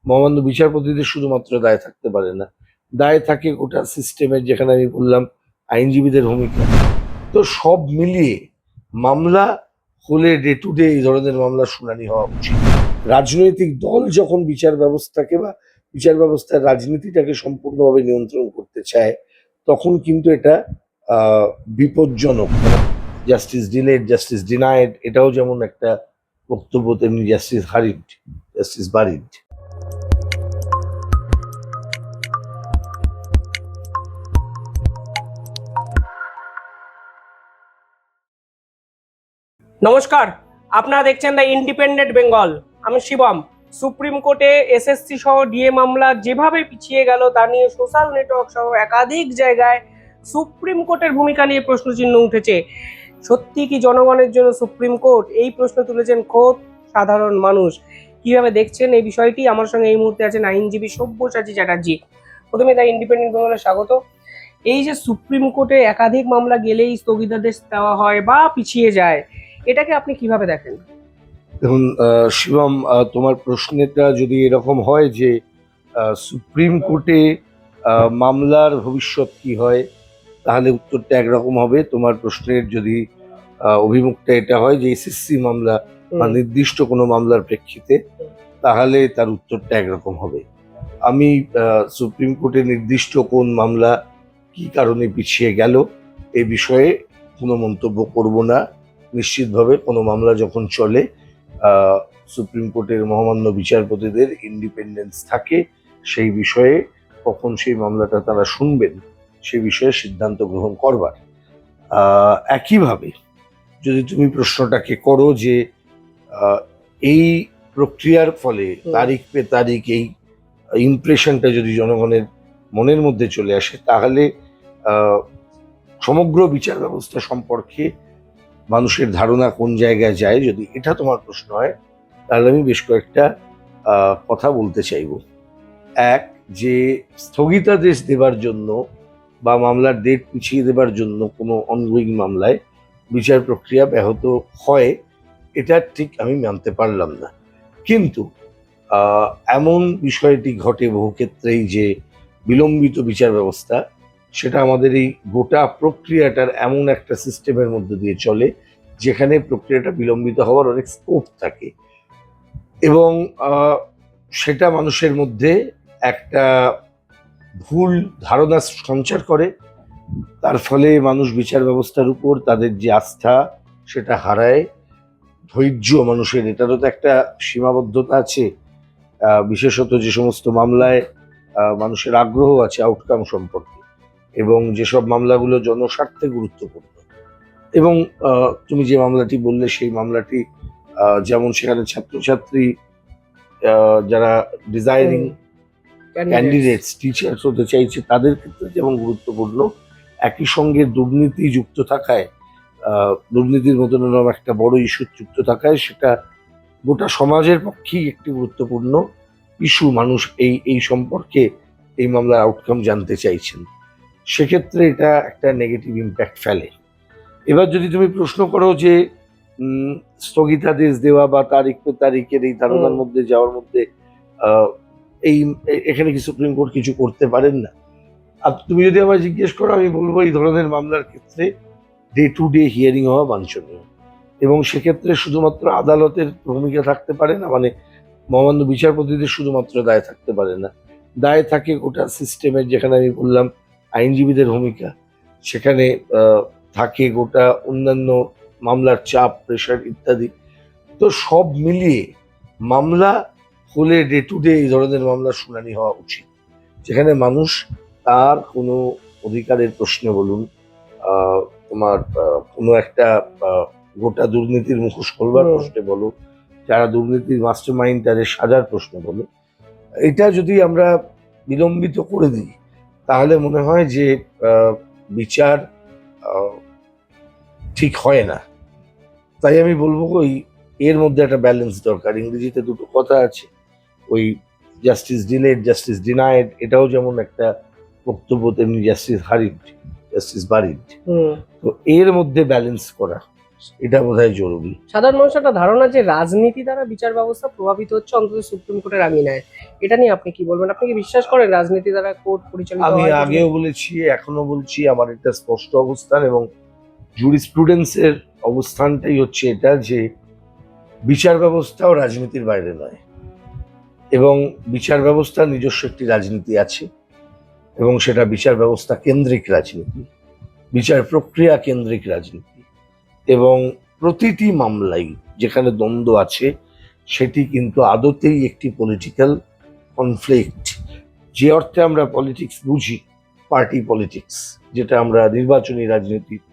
মহামান্য বিচারপতিদের শুধুমাত্র দায় থাকতে পারে না, দায় থাকে গোটা সিস্টেমের, যেখানে আমি বললাম আইনজীবীদের ভূমিকা। তো সব মিলিয়ে মামলা হলে ডে টু ডে এই ধরনের মামলার শুনানি হওয়া উচিত। রাজনৈতিক দল যখন বিচার ব্যবস্থাকে বা বিচার ব্যবস্থার রাজনীতিটাকে সম্পূর্ণভাবে নিয়ন্ত্রণ করতে চায়, তখন কিন্তু এটা বিপজ্জনক। জাস্টিস ডিলেড, জাস্টিস ডিনায়েড, এটাও যেমন একটা বক্তব্য, তেমনি জাস্টিস হারিড, জাস্টিস বারিড। নমস্কার, আপনারা দেখছেন দ্য ইন্ডিপেন্ডেন্ট বেঙ্গল। আমি শিবম। সুপ্রিম কোর্টে এসএসসি সহ ডিএ মামলা যেভাবে পিছিয়ে গেল তা নিয়ে সোশ্যাল নেটওয়ার্ক সহ একাধিক জায়গায় সুপ্রিম কোর্টের ভূমিকা নিয়ে প্রশ্নচিহ্ন উঠেছে। সত্যি কি জনগণের জন্য সুপ্রিম কোর্ট? এই প্রশ্ন তুলেছেন খোদ সাধারণ মানুষ। কিভাবে দেখছেন এই বিষয়টি? আমার সঙ্গে এই মুহূর্তে আছেন আইনজীবী সব্যসাচী চ্যাটার্জি। প্রথমে দ্য ইন্ডিপেন্ডেন্ট বেঙ্গলে স্বাগত। এই যে সুপ্রিম কোর্টে একাধিক মামলা গেলেই স্থগিতাদেশ দেওয়া হয় বা পিছিয়ে যায়, এটাকে আপনি কিভাবে দেখেন? দেখুন শিবম, তোমার প্রশ্নটা যদি এরকম হয় যে সুপ্রিম কোর্টে মামলার ভবিষ্যৎ কি হয়, তাহলে উত্তরটা একরকম হবে। তোমার প্রশ্নের যদি অভিমুখটা এটা হয় যে এসএসসি মামলা বা নির্দিষ্ট কোনো মামলার প্রেক্ষিতে, তাহলে তার উত্তরটা একরকম হবে। আমি সুপ্রিম কোর্টে নির্দিষ্ট কোন মামলা কি কারণে পিছিয়ে গেল এ বিষয়ে কোনো মন্তব্য করব না। নিশ্চিতভাবে কোনো মামলা যখন চলে, সুপ্রিম কোর্টের মহামান্য বিচারপতিদের ইন্ডিপেন্ডেন্স থাকে সেই বিষয়ে, কখন সেই মামলাটা তারা শুনবেন সেই বিষয়ে সিদ্ধান্ত গ্রহণ করবার। একইভাবে যদি তুমি প্রশ্নটাকে করো যে এই প্রক্রিয়ার ফলে তারিখ পে তারিখ এই ইমপ্রেশনটা যদি জনগণের মনের মধ্যে চলে আসে, তাহলে সমগ্র বিচার ব্যবস্থা সম্পর্কে মানুষের ধারণা কোন জায়গায় যায়, যদি এটা তোমার প্রশ্ন হয়, তাহলে আমি বেশ কয়েকটা কথা বলতে চাইব। এক, যে স্থগিতাদেশ দেবার জন্য বা মামলার ডেট পিছিয়ে দেবার জন্য কোনো অনগোয়িং মামলায় বিচার প্রক্রিয়া ব্যাহত হয়, এটা ঠিক আমি মানতে পারলাম না। কিন্তু এমন বিষয়টি ঘটে বহু ক্ষেত্রেই যে বিলম্বিত বিচার ব্যবস্থা, সেটা আমাদের এই গোটা প্রক্রিয়াটার এমন একটা সিস্টেমের মধ্যে দিয়ে চলে যেখানে প্রক্রিয়াটা বিলম্বিত হওয়ার অনেক স্কোপ থাকে, এবং সেটা মানুষের মধ্যে একটা ভুল ধারণা সঞ্চার করে। তার ফলে মানুষ বিচার ব্যবস্থার উপর তাদের যে আস্থা সেটা হারায়। ধৈর্য মানুষের, এটারও তো একটা সীমাবদ্ধতা আছে। বিশেষত যে সমস্ত মামলায় মানুষের আগ্রহ আছে আউটকাম সম্পর্কে, এবং যেসব মামলাগুলো জনস্বার্থে গুরুত্বপূর্ণ, এবং তুমি যে মামলাটি বললে সেই মামলাটি যেমন সেখানে ছাত্রছাত্রী যারা ডিজাইনিং ক্যান্ডিডেটস, টিচার্স হতে চাইছে, তাদের ক্ষেত্রে যেমন গুরুত্বপূর্ণ, একই সঙ্গে দুর্নীতি যুক্ত থাকায়, দুর্নীতির মতন একটা বড় ইস্যু যুক্ত থাকায়, সেটা গোটা সমাজের পক্ষেই একটি গুরুত্বপূর্ণ ইস্যু। মানুষ এই সম্পর্কে এই মামলার আউটকাম জানতে চাইছেন, সেক্ষেত্রে এটা একটা নেগেটিভ ইম্প্যাক্ট ফেলে। এবার যদি তুমি প্রশ্ন করো যে স্থগিতাদেশ দেওয়া বা তারিখ পে তারিখের এই ধারণার মধ্যে যাওয়ার মধ্যে এখানে কি সুপ্রিম কোর্ট কিছু করতে পারেন না? আর তুমি যদি আমায় জিজ্ঞেস করো, আমি বলবো এই ধরনের মামলার ক্ষেত্রে ডে টু ডে হিয়ারিং হওয়া বাঞ্ছনীয়, এবং সেক্ষেত্রে শুধুমাত্র আদালতের ভূমিকা থাকতে পারে না, মানে মহামান্য বিচারপতিদের শুধুমাত্র দায় থাকতে পারে না, দায় থাকে গোটা সিস্টেমের, যেখানে আমি বললাম আইনজীবীদের ভূমিকা, সেখানে থাকে গোটা অন্যান্য মামলার চাপ, প্রেশার ইত্যাদি। তো সব মিলিয়ে মামলা হলে ডে টু ডে এই ধরনের মামলার শুনানি হওয়া উচিত, যেখানে মানুষ তার কোনো অধিকারের প্রশ্নে বলুন, তোমার কোনো একটা গোটা দুর্নীতির মুখোশ খোলবার প্রশ্নে বলো, যারা দুর্নীতির মাস্টার মাইন্ড তাদের সাজার প্রশ্ন বলো, এটা যদি আমরা বিলম্বিত করে দিই, তাহলে মনে হয় যে বিচার ঠিক হয় না। তাই আমি বলবো ওই এর মধ্যে একটা ব্যালেন্স দরকার। ইংরেজিতে দুটো কথা আছে, ওই জাস্টিস ডিলেড, জাস্টিস ডিনায়েড, এটাও যেমন একটা বক্তব্য, তেমনি জাস্টিস হারিড, জাস্টিস বারিড। তো এর মধ্যে ব্যালেন্স করা, এটা বোধহয় জরুরি। সাধারণ মানুষের একটা ধারণা যে রাজনীতি দ্বারা বিচার ব্যবস্থা প্রভাবিত হচ্ছে, অন্তত সুপ্রিম কোর্টের আঙিনায়। এটা নিয়ে আপনি কি বলবেন? আপনি কি বিশ্বাস করেন রাজনীতি দ্বারা কোর্ট পরিচালিত আমি হয়? আগেও বলেছি, এখনো বলছি, আমার এটা স্পষ্ট অবস্থান এবং জুরিসপ্রুডেন্সের অবস্থানটাই হচ্ছে এটা যে বিচার ব্যবস্থাও রাজনীতির বাইরে নয় এবং বিচার ব্যবস্থার নিজস্ব একটি রাজনীতি আছে এবং সেটা বিচার ব্যবস্থা কেন্দ্রিক রাজনীতি, বিচার প্রক্রিয়া কেন্দ্রিক রাজনীতি এবং প্রতিটি মামলাই যেখানে দ্বন্দ্ব আছে সেটি কিন্তু আদতেই একটি পলিটিক্যাল কনফ্লিক্ট। যে অর্থে আমরা পলিটিক্স বুঝি, পার্টি পলিটিক্স, যেটা আমরা নির্বাচনী রাজনীতির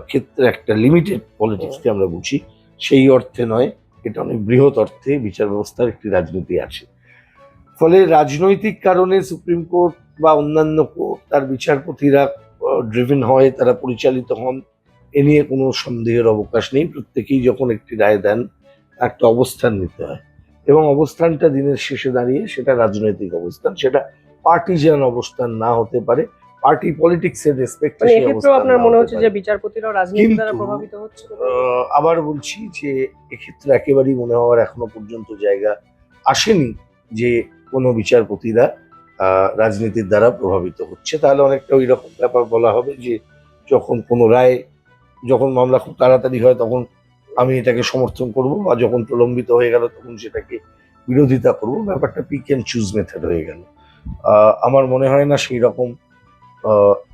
ক্ষেত্রে একটা লিমিটেড পলিটিক্সকে আমরা বুঝি, সেই অর্থে নয়, এটা অনেক বৃহৎ অর্থে বিচার ব্যবস্থার একটি রাজনীতি আছে। ফলে রাজনৈতিক কারণে সুপ্রিম কোর্ট বা অন্যান্য কোর্ট তার বিচারপতিরা ড্রিভেন হয়, তারা পরিচালিত হন, এ নিয়ে কোনো সন্দেহের অবকাশ নেই। প্রত্যেকেই যখন একটি রায় দেন একটা অবস্থান নিতে হয় এবং অবস্থানটা দিনের শেষে দাঁড়িয়ে সেটা রাজনৈতিক অবস্থান, সেটা পার্টিজান অবস্থান না হতে পারে, পার্টি পলিটিক্সের রেসপেক্টে মানে সেই এক্ষেত্রেও অবস্থান আপনার না মনে হতে হচ্ছে যে পারে। বিচারপতিরাও রাজনীতি দ্বারা কিন্তু প্রভাবিত হচ্ছে? আবার বলছি যে এক্ষেত্রে একেবারেই মনে হওয়ার এখনো পর্যন্ত জায়গা আসেনি যে কোনো বিচারপতিরা রাজনীতির দ্বারা প্রভাবিত হচ্ছে। তাহলে অনেকটা ওই রকম ব্যাপার বলা হবে যে যখন কোনো রায়, যখন মামলা খুব তাড়াতাড়ি হয় তখন আমি এটাকে সমর্থন করব, বা যখন প্রলম্বিত হয়ে গেল তখন সেটাকে বিরোধিতা করব। ব্যাপারটা পিক অ্যান্ড চুজ মেথড হয়ে গেল। আমার মনে হয় না সেই রকম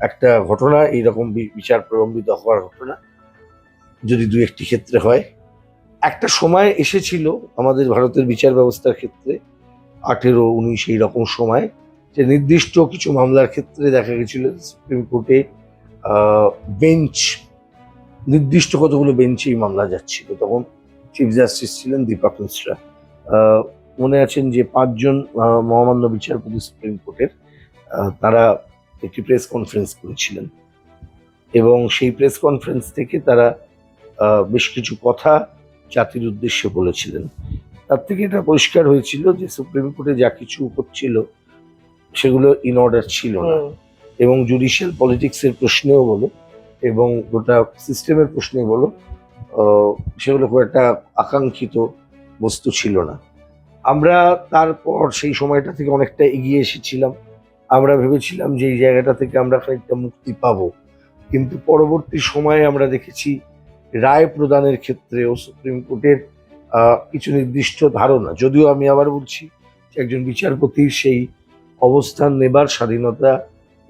একটা ঘটনা, এইরকম বিচার প্রলম্বিত হওয়ার ঘটনা যদি দু একটি ক্ষেত্রে হয়। একটা সময় এসেছিল আমাদের ভারতের বিচার ব্যবস্থার ক্ষেত্রে 18-19 এই রকম সময়, যে নির্দিষ্ট কিছু মামলার ক্ষেত্রে দেখা গেছিল সুপ্রিম কোর্টে বেঞ্চ, নির্দিষ্ট কতগুলো বেঞ্চেই মামলা যাচ্ছিল। তখন চিফ জাস্টিস ছিলেন দীপক মিশ্রা। মনে আছেন যে 5জন মহামান্য বিচারপতি সুপ্রিম কোর্টের, তারা একটি প্রেস কনফারেন্স করেছিলেন এবং সেই প্রেস কনফারেন্স থেকে তারা বেশ কিছু কথা জাতির উদ্দেশ্যে বলেছিলেন। তার থেকে এটা পরিষ্কার হয়েছিল যে সুপ্রিম কোর্টে যা কিছু হচ্ছিল সেগুলো ইন অর্ডার ছিল না এবং জুডিশিয়াল পলিটিক্সের প্রশ্নেও বলো এবং গোটা সিস্টেমের প্রশ্নে বলো, সেগুলো খুব একটা আকাঙ্ক্ষিত বস্তু ছিল না। আমরা তারপর সেই সময়টা থেকে অনেকটা এগিয়ে এসেছিলাম। আমরা ভেবেছিলাম যে এই জায়গাটা থেকে আমরা খানিকটা মুক্তি পাবো, কিন্তু পরবর্তী সময়ে আমরা দেখেছি রায় প্রদানের ক্ষেত্রেও সুপ্রিম কোর্টের কিছু নির্দিষ্ট ধারণা, যদিও আমি আবার বলছি যে একজন বিচারপতির সেই অবস্থান নেবার স্বাধীনতা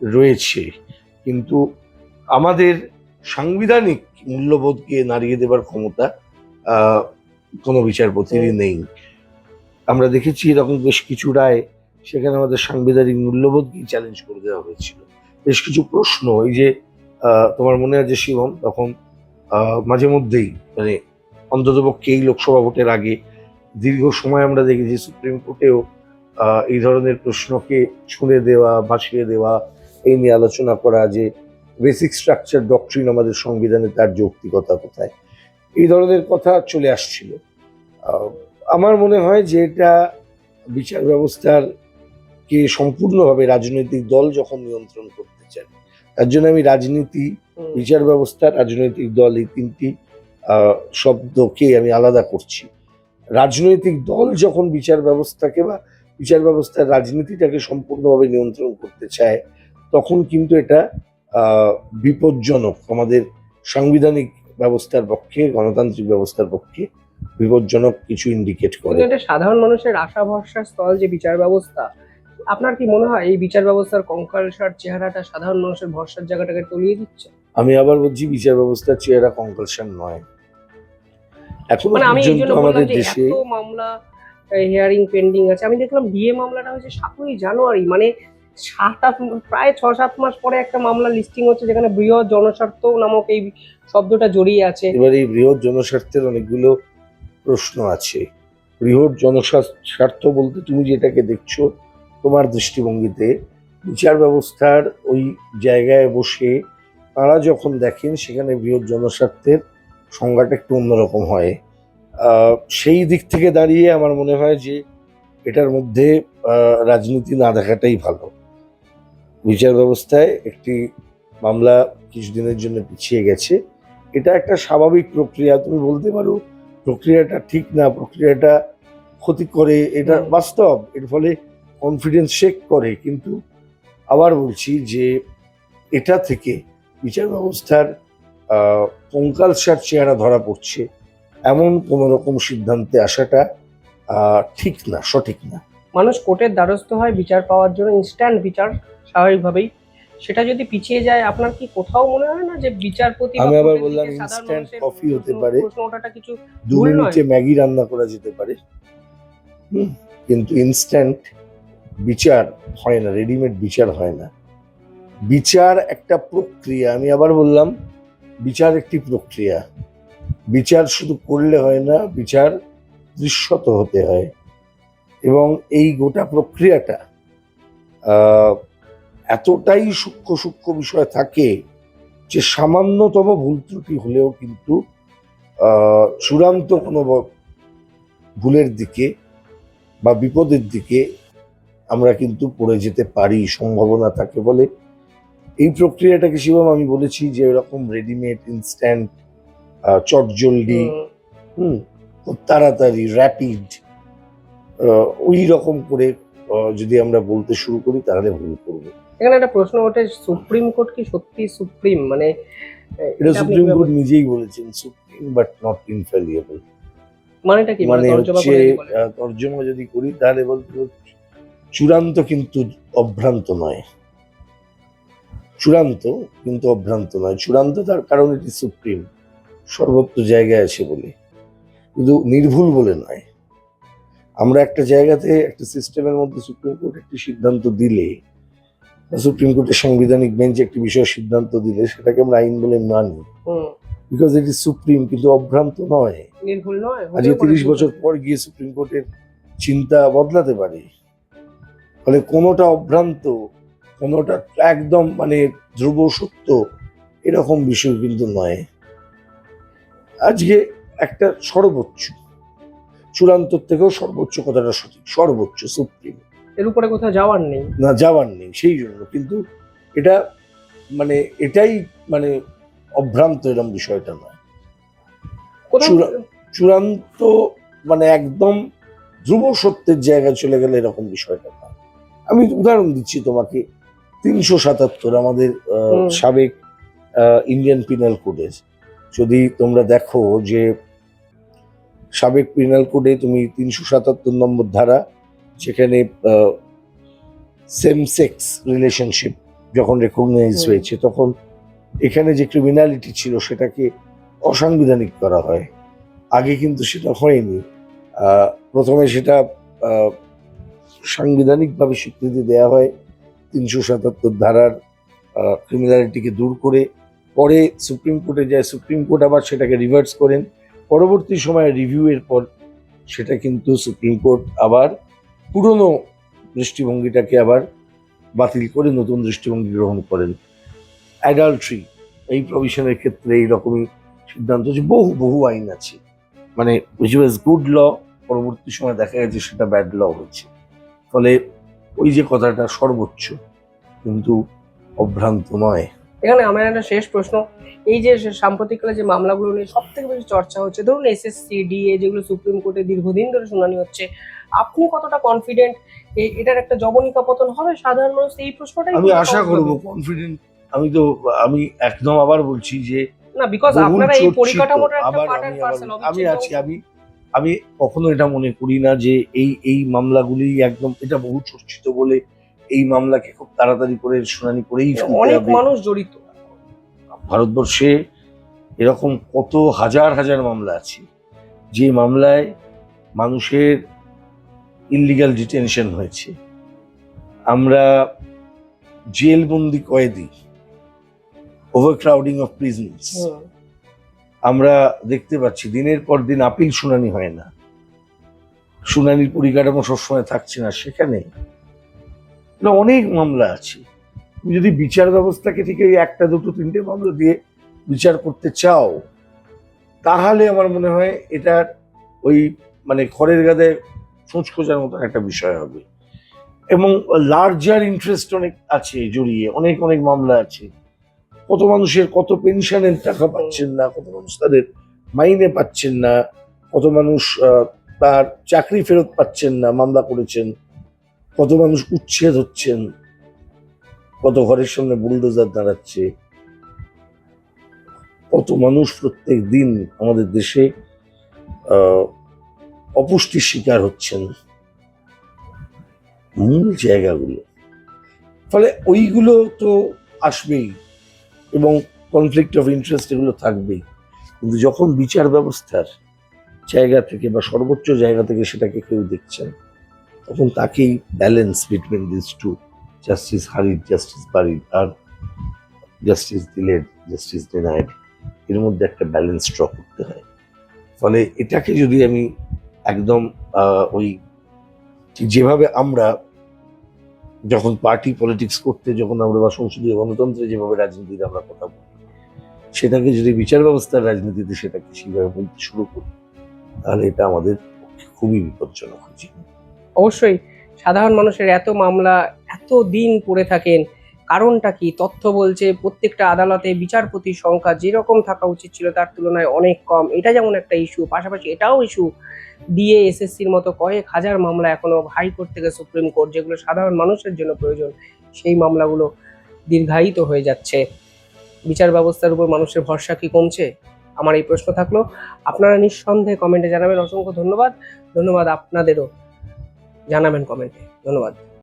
রয়েছে, কিন্তু আমাদের সাংবিধানিক মূল্যবোধকে নাড়িয়ে দেবার ক্ষমতা কোনো বিচারপতিরই নেই। আমরা দেখেছি এরকম বেশ কিছু রায়, সেখানে আমাদের সাংবিধানিক মূল্যবোধকেই চ্যালেঞ্জ করে দেওয়া হয়েছিল। বেশ কিছু প্রশ্ন, এই যে তোমার মনে আছে শিবম, তখন মাঝে মধ্যেই, মানে অন্ততপক্ষে এই লোকসভা ভোটের আগে দীর্ঘ সময় আমরা দেখেছি সুপ্রিম কোর্টেও এই ধরনের প্রশ্নকে ছুঁড়ে দেওয়া, ভাসিয়ে দেওয়া, এই নিয়ে আলোচনা করা যে বেসিক স্ট্রাকচার ডক্ট্রিন আমাদের সংবিধানে, তার যৌক্তিকতা কোথায়, এই ধরনের কথা চলে আসছিল। আমার মনে হয় যে এটা বিচার ব্যবস্থার কে সম্পূর্ণভাবে রাজনৈতিক দল যখন নিয়ন্ত্রণ করতে চায়, তার জন্য আমি রাজনীতি, বিচার ব্যবস্থা, রাজনৈতিক দল, এই তিনটি শব্দকে আমি আলাদা করছি। রাজনৈতিক দল যখন বিচার ব্যবস্থাকে বা বিচার ব্যবস্থার রাজনীতিটাকে সম্পূর্ণভাবে নিয়ন্ত্রণ করতে চায়, তখন কিন্তু এটা বিপজ্জনক, আমাদের সাংবিধানিক ব্যবস্থার পক্ষে, গণতান্ত্রিক ব্যবস্থার পক্ষে বিপজ্জনক কিছু ইন্ডিকেট করে। এটা সাধারণ মানুষের আশা ভরসার স্থল যে বিচার ব্যবস্থা, আপনার কি মনে হয় এই বিচার ব্যবস্থার কঙ্কালসার চেহারাটা সাধারণ মানুষের ভরসার জায়গাটাকে তলিয়ে দিচ্ছে? আমি আবার বলছি, বিচার ব্যবস্থার চেহারা কঙ্কালসার নয়। এখনো মানে আমি এই পর্যন্ত জন্য বললাম আমাদের যে দেশে এত মামলা হিয়ারিং পেন্ডিং আছে। আমি দেখলাম ডিএ মামলাটা হয়েছে 7ই জানুয়ারি, মানে 7-8, প্রায় 6-7 মাস পরে একটা মামলা লিস্টিং হচ্ছে, যেখানে বৃহৎ জনস্বার্থ নামক এই শব্দটা জড়িয়ে আছে। এবার এই বৃহৎ জনস্বার্থের অনেকগুলো প্রশ্ন আছে। বৃহৎ জনস্বার্থ বলতে তুমি যেটাকে দেখছো তোমার দৃষ্টিভঙ্গিতে, বিচার ব্যবস্থার ওই জায়গায় বসে তারা যখন দেখেন সেখানে বৃহৎ জনস্বার্থের সংজ্ঞাটা একটু অন্যরকম হয়। সেই দিক থেকে দাঁড়িয়ে আমার মনে হয় যে এটার মধ্যে রাজনীতি না দেখাটাই ভালো। বিচার ব্যবস্থায় একটি মামলা কিছুদিনের জন্য পিছিয়ে গেছে, এটা একটা স্বাভাবিক প্রক্রিয়া। তুমি বলতে পারো প্রক্রিয়াটা ঠিক না, প্রক্রিয়াটা ক্ষতি করে, এটা বাস্তব, এর ফলে কনফিডেন্স শেক করে। কিন্তু আবার বলছি যে এটা থেকে বিচার ব্যবস্থার কঙ্কালসার চেহারা ধরা পড়ছে এমন কোন রকম সিদ্ধান্তে আসাটা ঠিক না, সঠিক না। মানুষ কোর্টের দ্বারস্থ হয় বিচার পাওয়ার জন্য, ইনস্ট্যান্ট বিচার স্বাভাবিকভাবেই, সেটা যদি পিছিয়ে যায়, আপনার কি কোথাও মনে হয় না যে বিচারপতি বা আমি আবার কোর্টের বললাম দিকে সাধারণ ইনস্ট্যান্ট মানুষের কফি হতে পারে, প্রশ্ন ওঠাটা কিছু 2 ভুল নয়? মিনিটে ম্যাগি রান্না করা যেতে পারে, কিন্তু ইনস্ট্যান্ট বিচার হয় না, রেডিমেড বিচার হয় না। বিচার একটা প্রক্রিয়া। আমি আবার বললাম বিচার একটি প্রক্রিয়া। বিচার শুধু করলে হয় না, বিচার দৃশ্যত হতে হয়। এবং এই গোটা প্রক্রিয়াটা আহ, এতটাই সূক্ষ্ম সূক্ষ্ম বিষয় থাকে যে সামান্যতম ভুল ত্রুটি হলেও কিন্তু চূড়ান্ত কোনো ভুলের দিকে বা বিপদের দিকে আমরা কিন্তু পড়ে যেতে পারি, সম্ভাবনা থাকে। বলে এই প্রক্রিয়াটাকে শিবম আমি বলেছি যে এরকম রেডিমেড, ইনস্ট্যান্ট, চটজলদি, খুব তাড়াতাড়ি, র্যাপিড, ওই রকম করে যদি আমরা বলতে শুরু করি তাহলে ভুল করবো। এখানে একটা প্রশ্ন ওঠে, সুপ্রিম কোর্ট কি সত্যি সুপ্রিম? মানে এটা সুপ্রিম কোর্ট নিজেই বলেছেন, সুপ্রিম বাট নট ইনফ্যালিয়েবল। মানেটা কি? মানে তর্জমা হচ্ছে করে বলেন। তর্জমা যদি করি তাহলে বলতে চূড়ান্ত কিন্তু অভ্রান্ত নয়। চূড়ান্ত কিন্তু অভ্রান্ত নয়। চূড়ান্ত তার কারণ এটি সুপ্রিম, সর্বত্র জায়গায় আছে বলে, কিন্তু নির্ভুল বলে নয়। আমরা একটা জায়গাতে একটা সিস্টেমের মধ্যে সুপ্রিম কোর্ট একটি সিদ্ধান্ত দিলে, সুপ্রিম কোর্টের সাংবিধানিক বেঞ্চ একটি বিষয়ে সিদ্ধান্ত দিলে সেটাকে আমরা আইন বলে মানি, বিকজ ইট ইজ সুপ্রিম, কিন্তু অভ্রান্ত নয়, নির্ভুল নয়। আজকে 30 বছর পর গিয়ে সুপ্রিম কোর্টের চিন্তা বদলাতে পারে। ফলে কোনোটা অভ্রান্ত, কোনোটা একদম মানে ধ্রুব সত্য, এরকম বিষয় কিন্তু নয়। আজকে একটা সর্বোচ্চ, চূড়ান্ত থেকেও সর্বোচ্চ কথাটা সঠিক, সর্বোচ্চ সুপ্রিম, এর উপরে কোথাও যাওয়ার নেই, না যাওয়ার নেই। সেই জন্য কিন্তু এটা মানে এটাই মানে অভ্রান্ত এরকম বিষয়টা নয়। চূড়ান্ত মানে একদম ধ্রুব সত্যের জায়গায় চলে গেলে এরকম বিষয়টা নয়। আমি উদাহরণ দিচ্ছি তোমাকে, 377 আমাদের সাবেক ইন্ডিয়ান পিনাল কোডের, যদি তোমরা দেখো যে সাবেক পিনাল কোডে তুমি 377 নম্বর ধারা, যেখানে সেম সেক্স রিলেশনশিপ যখন রেকগনাইজ হয়েছে, তখন এখানে যে ক্রিমিনালিটি ছিল সেটাকে অসাংবিধানিক করা হয়। আগে কিন্তু সেটা হয়নি। প্রথমে সেটা সাংবিধানিকভাবে স্বীকৃতি দেওয়া হয় 377 ধারার ক্রিমিনালিটিকে দূর করে, পরে সুপ্রিম কোর্টে যায়, সুপ্রিম কোর্ট আবার সেটাকে রিভার্স করেন। পরবর্তী সময়ে রিভিউয়ের পর সেটা কিন্তু সুপ্রিম কোর্ট আবার পুরনো দৃষ্টিভঙ্গিটাকে আবার বাতিল করে নতুন দৃষ্টিভঙ্গি গ্রহণ করেন। অ্যাডাল্ট্রি এই প্রভিশনের ক্ষেত্রে এইরকমই সিদ্ধান্ত হচ্ছে। বহু বহু আইন আছে, মানে উইচ ওয়াজ গুড ল, পরবর্তী সময় দেখা গেছে সেটা ব্যাড ল হচ্ছে। ফলে ওই যে কথাটা সর্বোচ্চ কিন্তু অভ্রান্ত নয়। এখানে আমার একটা শেষ প্রশ্ন, এই যে সাম্প্রতিককালে যে মামলাগুলো নিয়ে সব থেকে বেশি চর্চা হচ্ছে, ধরুন এসএসসি, ডিএ, যেগুলো সুপ্রিম কোর্টে দীর্ঘদিন ধরে শুনানি হচ্ছে, আপনি কতটা কনফিডেন্ট এটার একটা জবনিকা পতন হবে? সাধারণ মানুষ এই প্রশ্নটাই আমি আশা করবো কনফিডেন্ট। আমি একদম আবার বলছি যে না, বিকজ আপনারা এই পরিকাঠামোটা একটা পার্ট এন্ড পার্সেল। আমি আছি, আমি কখনো এটা মনে করি না যে এই মামলাগুলি একদম, এটা বহু চর্চিত বলে এই মামলাকে খুব তাড়াতাড়ি করে শুনানি করেই ফেলতে হবে। অনেক মানুষ জড়িত ভারতবর্ষে, এরকম কত হাজার হাজার মামলা আছে যে মামলায় মানুষের ইললিগাল ডিটেনশন হয়েছে। আমরা জেলবন্দি কয়েদি, ওভারক্রাউডিং অফ প্রিজনস, আমরা দেখতে পাচ্ছি দিনের পর দিন আপিল শুনানি হয় না, শুনানির পরিকাঠামো সবসময় থাকছে না। সেখানে অনেক মামলা আছে। তুমি যদি বিচার ব্যবস্থাকে ঠিক এই 1, 2, 3টে মামলা দিয়ে বিচার করতে চাও, তাহলে আমার মনে হয় এটার ওই মানে খড়ের গাদে সোঁচ খোঁজার মতো একটা বিষয় হবে। এবং লার্জার ইন্টারেস্ট অনেক আছে জড়িয়ে, অনেক অনেক মামলা আছে। কত মানুষের কত পেনশনের টাকা পাচ্ছেন না, কত মানুষ তাদের মাইনে পাচ্ছেন না, কত মানুষ তার চাকরি ফেরত পাচ্ছেন না, মামলা করেছেন, কত মানুষ উচ্ছেদ হচ্ছেন, কত ঘরের সামনে বুলডোজার দাঁড়াচ্ছে, কত মানুষ প্রত্যেক দিন আমাদের দেশে অপুষ্টির শিকার হচ্ছেন, মূল জায়গাগুলো। ফলে ওইগুলো তো আসবেই এবং কনফ্লিক্ট অফ ইন্টারেস্ট এগুলো থাকবেই, কিন্তু যখন বিচার ব্যবস্থার জায়গা থেকে বা সর্বোচ্চ জায়গা থেকে সেটাকে কেউ দেখছেন, তখন তাকেই balance between this two, justice hurried, justice buried, আর জাস্টিস ডিলেড, জাস্টিস ডিনাইড, এর মধ্যে একটা ব্যালেন্স ড্র করতে হয়। ফলে এটাকে যদি আমি একদম ওই যেভাবে আমরা যখন পার্টি পলিটিক্স করতে, যখন আমরা বা সংসদীয় গণতন্ত্রে যেভাবে রাজনীতিতে আমরা কথা বলি, সেটাকে যদি বিচার ব্যবস্থার রাজনীতিতে সেটাকে সেভাবে বলতে শুরু করি, তাহলে এটা আমাদের পক্ষে খুবই বিপজ্জনক হচ্ছে। অবশ্যই সাধারণ মানুষের এত মামলা এত দিন পড়ে থাকেন, কারণটা কি? তথ্য বলছে প্রত্যেকটা আদালতে বিচারপতির সংখ্যা যেরকম থাকা উচিত ছিল তার তুলনায় অনেক কম। এটা যেমন একটা ইস্যু, পাশাপাশি এটাও ইস্যু ডিএ এসএসসির মতো কয়েক হাজার মামলা এখনো হাইকোর্ট থেকে সুপ্রিম কোর্ট, যেগুলো সাধারণ মানুষের জন্য প্রয়োজন, সেই মামলাগুলো দীর্ঘায়িত হয়ে যাচ্ছে। বিচার ব্যবস্থার উপর মানুষের ভরসা কি কমছে? আমার এই প্রশ্ন থাকলো। আপনারা নিঃসন্দেহে কমেন্টে জানাবেন। অসংখ্য ধন্যবাদ। ধন্যবাদ আপনাদেরও, জানাবেন কমেন্টে। ধন্যবাদ।